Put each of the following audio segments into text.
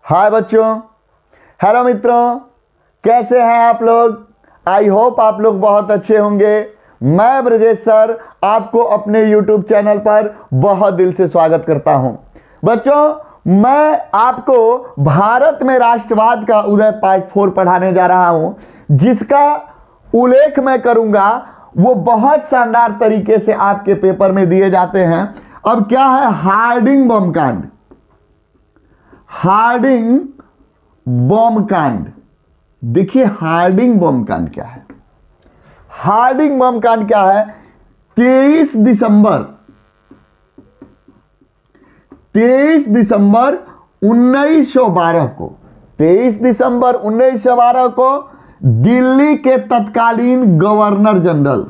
हाय बच्चों, हेलो मित्रों, कैसे हैं आप लोग। आई होप आप लोग बहुत अच्छे होंगे। मैं ब्रजेश सर आपको अपने यूट्यूब चैनल पर बहुत दिल से स्वागत करता हूं। बच्चों, मैं आपको भारत में राष्ट्रवाद का उदय पार्ट 4 पढ़ाने जा रहा हूं, जिसका उल्लेख मैं करूंगा वो बहुत शानदार तरीके से आपके पेपर में दिए जाते हैं। अब क्या है हार्डिंग बम कांड। हार्डिंग बम कांड, देखिए हार्डिंग बम कांड क्या है। हार्डिंग बम कांड क्या है? 23 दिसंबर 1912 को 23 दिसंबर 1912 को दिल्ली के तत्कालीन गवर्नर जनरल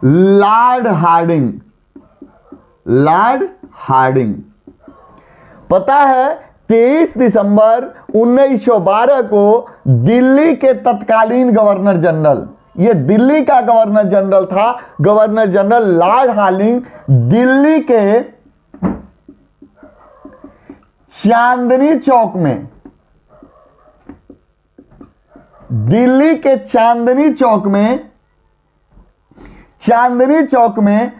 लॉर्ड हार्डिंग, पता है 23 दिसंबर 1912 को दिल्ली के तत्कालीन गवर्नर जनरल, ये दिल्ली का गवर्नर जनरल था, governor general Lord Hardinge, Delhi के चांदनी चौक में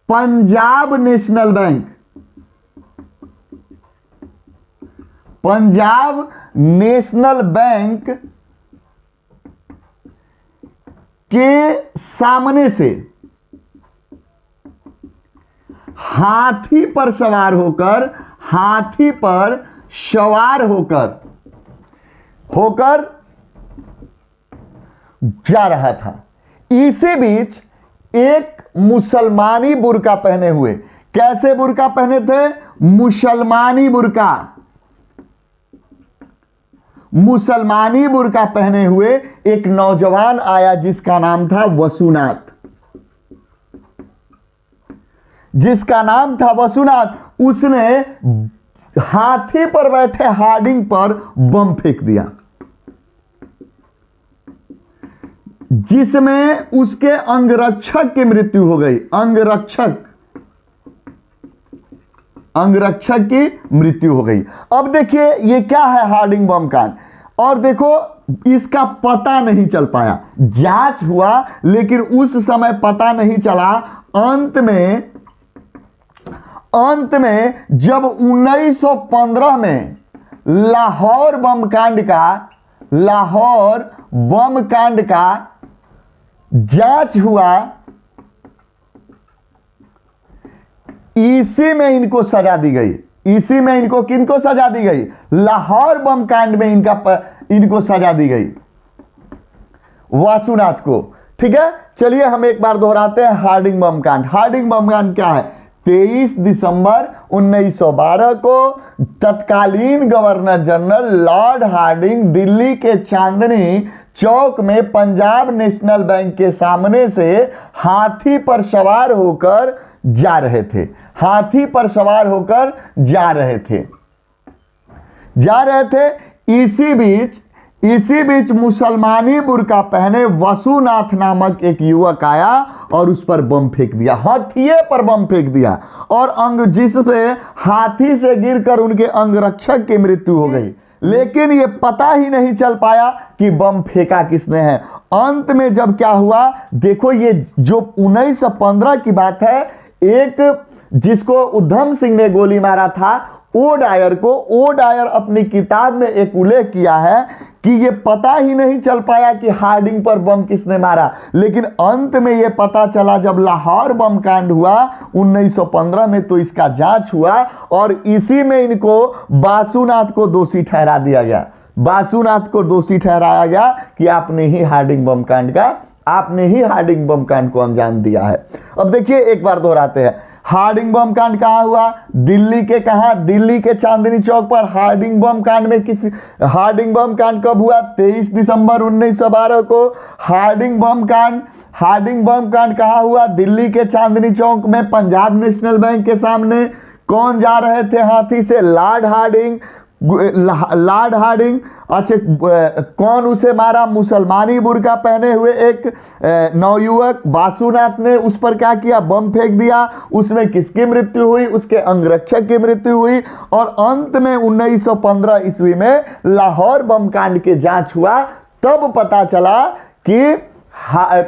पंजाब नेशनल बैंक के सामने से हाथी पर सवार होकर जा रहा था। इसी बीच एक मुसलमानी बुर्का पहने हुए, कैसे बुर्का पहने थे? मुसलमानी बुर्का पहने हुए एक नौजवान आया जिसका नाम था वसुनाथ। उसने हाथी पर बैठे हार्डिंग पर बम फेंक दिया, जिसमें उसके अंगरक्षक की मृत्यु हो गई। अंगरक्षक की मृत्यु हो गई। अब देखिए ये क्या है हार्डिंग बम कांड, और देखो इसका पता नहीं चल पाया। जांच हुआ लेकिन उस समय पता नहीं चला। अंत में जब 1915 में लाहौर बम कांड का जांच हुआ, इसी में इनको सजा दी गई। किनको सजा दी गई? लाहौर बम कांड में इनको सजा दी गई, वासुनाथ को। ठीक है, चलिए हम एक बार दोहराते हैं हार्डिंग बम कांड। हार्डिंग बम कांड क्या है? 23 दिसंबर 1912 को तत्कालीन governor general Lord Hardinge Delhi के चांदनी चौक में पंजाब नेशनल बैंक के सामने से हाथी पर सवार होकर जा रहे थे। इसी बीच मुसलमानी बुर्का पहने वसुनाथ नामक एक युवक आया और उस पर बम फेंक दिया, हाथिये पर बम फेंक दिया, और जिससे हाथी से गिरकर उनके अंगरक्षक की मृत्यु हो गई। लेकिन ये पता ही नहीं चल पाया कि बम फेंका किसने है। अंत में जब क्या हुआ, देखो ये जो 1915 की बात है, एक जिसको उधम सिंह ने गोली मारा था, ओ डायर अपनी किताब में एक उल्लेख किया है कि ये पता ही नहीं चल पाया कि हार्डिंग पर बम किसने मारा। लेकिन अंत में ये पता चला जब लाहौर बम कांड हुआ 1915 में, तो इसका जांच हुआ और इसी में इनको वासुनाथ को दोषी ठहरा दिया गया। कि आपने ही हार्डिंग बम कांड को अंजाम दिया है। अब देखिए एक बार दोहराते हैं, हार्डिंग बम कांड कहां हुआ? दिल्ली के चांदनी चौक पर। हार्डिंग बम कांड कब हुआ? 23 दिसंबर 1912 को। हार्डिंग बम कांड कहां हुआ? दिल्ली के चांदनी चौक में पंजाब नेशनल बैंक के सामने। कौन जा रहे थे हाथी से? Lord Hardinge. लॉर्ड हार्डिंग, अच्छा कौन उसे मारा? मुसलमानी बुर्का पहने हुए एक नवयुवक बासुनाथ ने उस पर क्या किया? बम फेंक दिया। उसमें किसकी मृत्यु हुई? उसके अंगरक्षक की मृत्यु हुई। और अंत में 1915 ईस्वी में लाहौर बम कांड के जांच हुआ, तब पता चला कि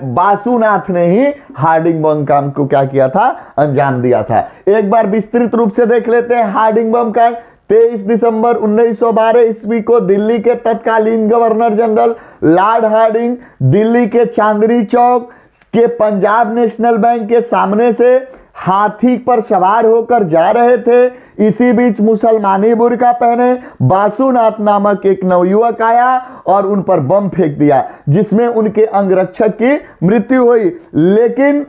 बासुनाथ ने ही हार्डिंग बम कांड को क्या किया था? अंजाम दिया था। एक बार विस्तृत रूप से देख लेते हैं हार्डिंग बम कांड। 23 दिसंबर 1912 ईस्वी को दिल्ली के तत्कालीन governor general Lord Hardinge Delhi के चांदनी चौक के पंजाब नेशनल बैंक के सामने से हाथी पर सवार होकर जा रहे थे। इसी बीच मुसलमानी बुर्का पहने बासुनाथ नामक एक नवयुवक आया और उन पर बम फेंक दिया, जिसमें उनके अंगरक्षक की मृत्यु हुई। लेकिन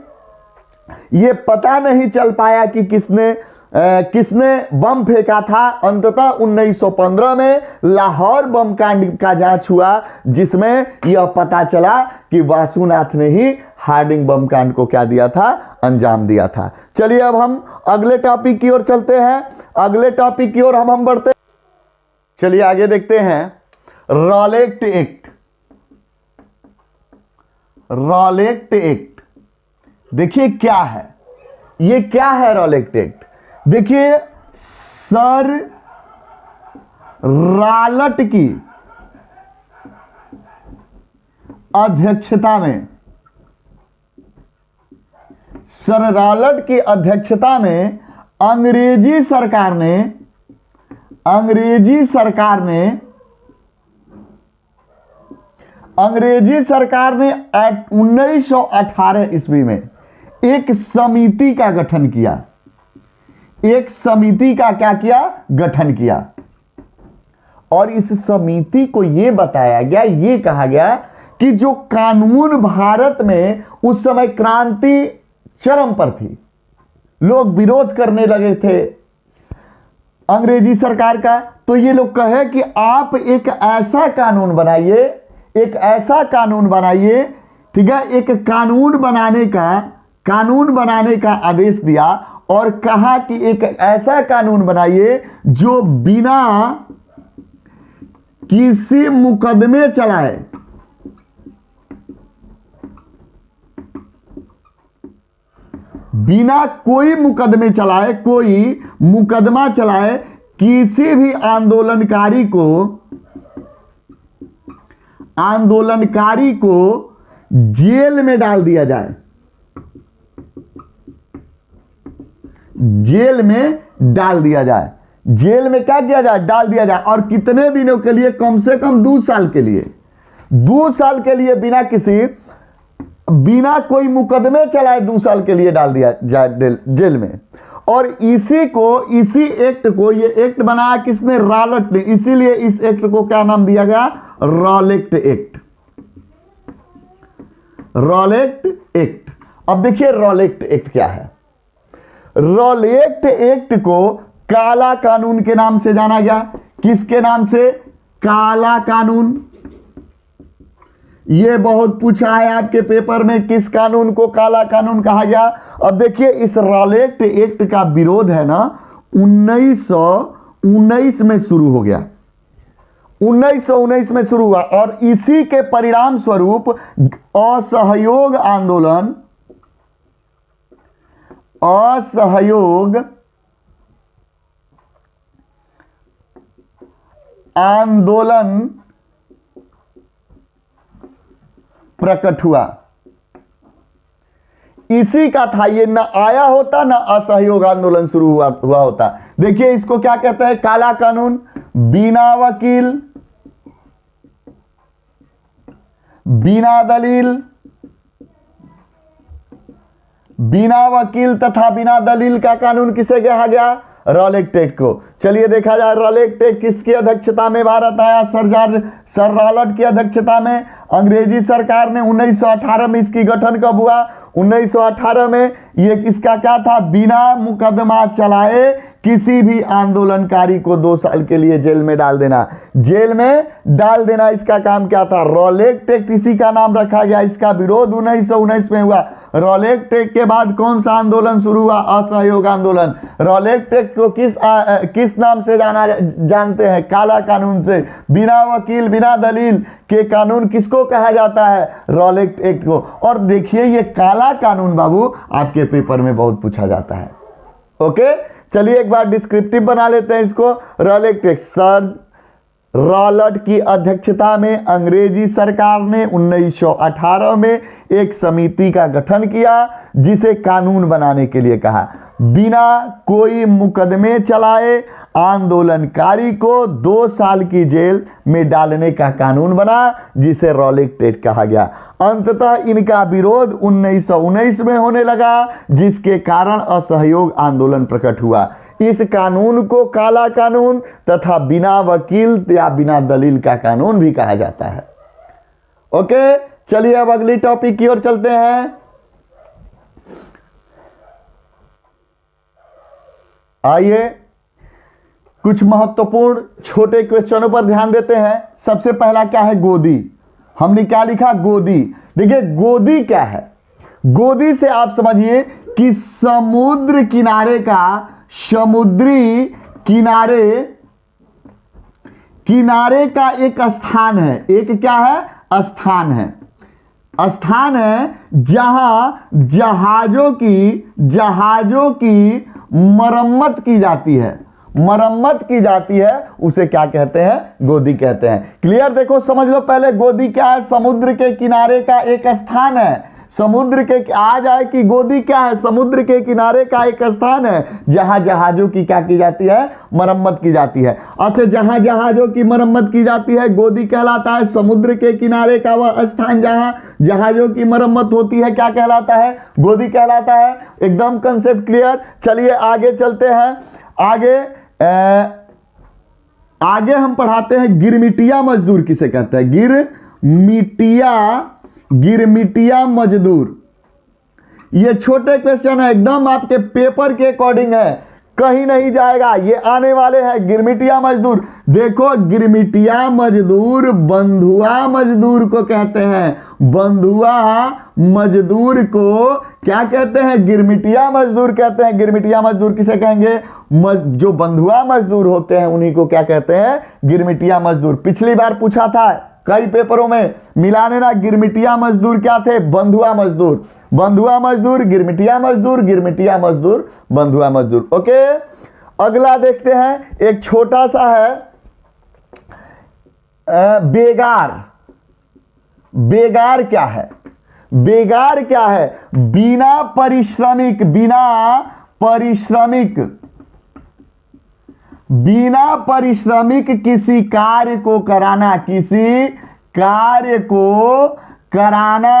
यह पता नहीं चल पाया कि किसने बम फेंका था। अंततः 1915 में लाहौर बम कांड का जांच हुआ, जिसमें यह पता चला कि बासुनाथ ने ही हार्डिंग बम कांड को क्या दिया था? अंजाम दिया था। चलिए अब हम अगले टॉपिक की ओर चलते हैं। अगले टॉपिक की ओर हम बढ़ते हैं। चलिए आगे देखते हैं रॉलेट एक्ट। रॉलेट एक्ट देखिए क्या है, ये क्या है रॉलेट एक्ट? देखिए सर रॉलेट की अध्यक्षता में, सर रॉलेट की अध्यक्षता में अंग्रेजी सरकार ने 1918 ईस्वी में एक समिति का गठन किया। एक समिति का क्या किया? गठन किया। और इस समिति को यह बताया गया, यह कहा गया कि जो कानून भारत में उस समय क्रांति चरम पर थी, लोग विरोध करने लगे थे अंग्रेजी सरकार का, तो ये लोग कहे कि आप एक ऐसा कानून बनाइए, एक ऐसा कानून बनाइए, ठीक है। एक कानून बनाने का आदेश दिया और कहा कि एक ऐसा कानून बनाइए जो बिना किसी मुकदमे चलाए, बिना कोई मुकदमे चलाए, कोई मुकदमा चलाए, किसी भी आंदोलनकारी को जेल में डाल दिया जाए, जेल में डाल दिया जाए। जेल में क्या किया जाए? डाल दिया जाए। और कितने दिनों के लिए? कम से कम 2 साल के लिए। 2 साल के लिए बिना कोई मुकदमे चलाए 2 साल के लिए डाल दिया जाए जेल में। और इसी एक्ट को, ये एक्ट बनाया किसने? रॉलेट ने। इसीलिए इस एक्ट को क्या नाम दिया गया? Rowlatt act. Rowlatt act. अब देखिए रॉलेट एक्ट क्या है। रॉलेट एक्ट को काला कानून के नाम से जाना गया। किसके नाम से? काला कानून। यह बहुत पूछा है आपके पेपर में, किस कानून को काला कानून कहा गया। अब देखिए इस रॉलेट एक्ट का विरोध है ना 1919 में शुरू हो गया। 1919 में शुरू हुआ और इसी के परिणाम स्वरूप असहयोग आंदोलन प्रकट हुआ। इसी का था, ये ना आया होता ना असहयोग आंदोलन शुरू हुआ होता। देखिए इसको क्या कहते हैं? काला कानून। बिना वकील, बिना दलील, बिना वकील तथा बिना दलील का कानून किसे कहा गया? रॉलेट एक्ट को। चलिए देखा जाए रॉलेट एक्ट किसकी अध्यक्षता में भारत आया? सर रॉलेट की अध्यक्षता में। अंग्रेजी सरकार ने 1918 में इसकी गठन कब हुआ? 1918 में ये किसका क्या था, बिना मुकदमा चलाए किसी भी आंदोलनकारी को 2 साल के लिए जेल में डाल देना, जेल में डाल देना, इसका काम क्या था। रॉलेट एक्ट इसी का नाम रखा गया। इसका विरोध 1919 में हुआ। रॉलेट एक्ट के बाद कौन सा आंदोलन शुरू हुआ, असहयोग आंदोलन। रॉलेट एक्ट को किस नाम से जानते हैं, काला कानून से। बिना वकील बिना दलील के कानून किसको कहा जाता है, रॉलेट एक्ट को। और देखिए ये काला कानून बाबू आपके पेपर में बहुत पूछा जाता है। ओके, चलिए एक बार डिस्क्रिप्टिव बना लेते हैं इसको। रॉलेट एक्ट, सर रॉलट की अध्यक्षता में अंग्रेजी सरकार ने 1918 में एक समिति का गठन किया जिसे कानून बनाने के लिए कहा। बिना कोई मुकदमे चलाए आंदोलनकारी को 2 साल की जेल में डालने का कानून बना जिसे रॉलेट एक्ट कहा गया। अंततः इनका विरोध 1919 में होने लगा जिसके कारण असहयोग आंदोलन प्रकट हुआ। इस कानून को काला कानून तथा बिना वकील या बिना दलील का कानून भी कहा जाता है। ओके, चलिए अब अगली टॉपिक की ओर चलते हैं। आइए कुछ महत्वपूर्ण छोटे क्वेश्चनों पर ध्यान देते हैं। सबसे पहला क्या है, गोदी। हमने क्या लिखा, गोदी। देखिए गोदी क्या है, गोदी से आप समझिए कि समुद्र किनारे का, समुद्री किनारे का एक स्थान है। एक क्या है, स्थान है। स्थान है जहां जहाजों की मरम्मत की जाती है, मरम्मत की जाती है, उसे क्या कहते हैं, गोदी कहते हैं। क्लियर, देखो समझ लो पहले गोदी क्या है, समुद्र के किनारे का एक स्थान है। समुद्र के आ जाए कि गोदी क्या है, समुद्र के किनारे का एक स्थान है जहां जहाजों की क्या की जाती है, मरम्मत की जाती है। अच्छा, जहां जहाजों की मरम्मत की जाती है गोदी कहलाता है। समुद्र के किनारे का वह स्थान जहां जहाजों की मरम्मत होती है क्या कहलाता है, गोदी कहलाता है। एकदम कंसेप्ट क्लियर। चलिए आगे चलते हैं। आगे हम पढ़ाते हैं गिरमिटिया मजदूर किसे कहते हैं, गिरमिटिया मजदूर। ये छोटे क्वेश्चन है, एकदम आपके पेपर के अकॉर्डिंग है, कहीं नहीं जाएगा, ये आने वाले हैं। गिरमिटिया मजदूर, देखो गिरमिटिया मजदूर बंधुआ मजदूर को कहते हैं। बंधुआ मजदूर को क्या कहते हैं, गिरमिटिया मजदूर कहते हैं। गिरमिटिया मजदूर किसे कहेंगे, जो बंधुआ मजदूर होते हैं उन्हीं को क्या कहते हैं, गिरमिटिया मजदूर। पिछली बार पूछा था कई पेपरों में, मिलाने ना, गिरमिटिया मजदूर क्या थे, बंधुआ मजदूर। बंधुआ मजदूर गिरमिटिया मजदूर, गिरमिटिया मजदूर बंधुआ मजदूर। ओके, अगला देखते हैं, एक छोटा सा है बेगार। बेगार क्या है, बेगार क्या है, बिना परिश्रमिक किसी कार्य को कराना, किसी कार्य को कराना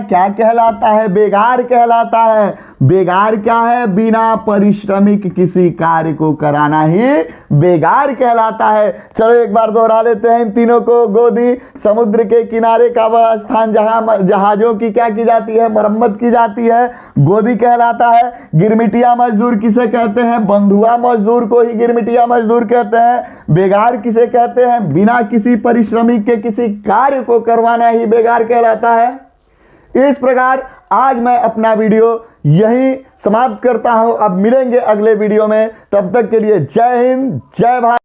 क्या कहलाता है, बेगार कहलाता है। बेगार क्या है, बिना परिश्रमिक किसी कार्य को कराना ही बेगार कहलाता है। चलो एक बार दोहरा लेते हैं इन तीनों को। गोदी, समुद्र के किनारे का वह स्थान जहां जहाजों की क्या की जाती है, मरम्मत की जाती है, गोदी कहलाता है। गिरमिटिया मजदूर किसे कहते हैं, बंधुआ मजदूर को ही गिरमिटिया मजदूर कहते हैं। बेगार किसे कहते हैं, बिना किसी परिश्रमिक के किसी कार्य को करवाना ही बेगार कहलाता है। इस प्रकार आज मैं अपना वीडियो यहीं समाप्त करता हूं। अब मिलेंगे अगले वीडियो में, तब तक के लिए जय हिंद, जय भारत।